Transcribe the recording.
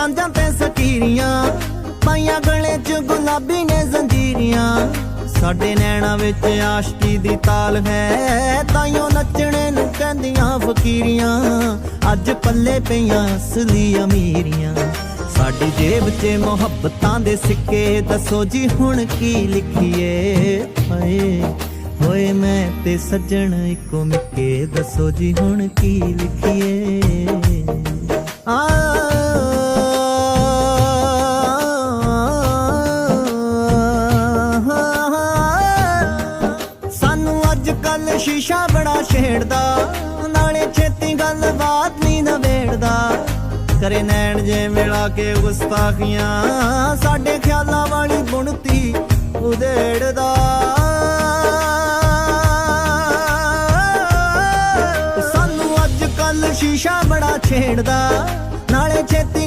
ਸਾਂਝਾਂ ਤੇ ਸਕੀਰੀਆਂ, ਪਾਈਆਂ ਗਲੇ 'ਚ ਗੁਲਾਬੀ ਨੇ ਜ਼ੰਜੀਰੀਆਂ। ਸਾਡੇ ਨੈਣਾ ਵਿੱਚ ਆਸ਼ਕੀ ਦੀ ਤਾਲ ਹੈ, ਤਾਈਓ ਨੱਚਣੇ ਨੂੰ ਕਹਿੰਦੀਆਂ ਫਕੀਰੀਆਂ। ਅੱਜ ਪੱਲੇ ਪਈਆਂ ਅਸਲੀ ਅਮੀਰੀਆਂ, ਸਾਡੀ ਜੇਬ 'ਚ ਮੁਹੱਬਤਾਂ ਦੇ ਸਿੱਕੇ। ਦੱਸੋ ਜੀ ਹੁਣ ਕੀ ਲਿਖੀਏ, ਹਾਏ ਹੋਏ ਮੈਂ ਤੇ ਸੱਜਣ ਇੱਕੋ ਮਿੱਕੇ। ਦੱਸੋ ਜੀ ਹੁਣ ਕੀ ਲਿਖੀਏ। ਸਾਨੂੰ ਅੱਜ ਕੱਲ ਸ਼ੀਸ਼ਾ ਬੜਾ ਛੇੜਦਾ, ਨਾਲੇ ਛੇਤੀ ਗੱਲ ਬਾਤ ਨਹੀਂ ਨਵੇੜਦਾ। ਕਰੇ ਨੈਣ ਜੇ ਮਿਲਾ ਕੇ ਗੁਸਤਾਖੀਆਂ, ਸਾਡੇ ਖਿਆਲਾਂ ਵਾਲੀ ਬੁਣਤੀ ਉਧੇੜਦਾ। ਸਾਨੂੰ ਅੱਜ ਕੱਲ ਸ਼ੀਸ਼ਾ ਬੜਾ ਛੇੜਦਾ, ਨਾਲੇ ਛੇਤੀ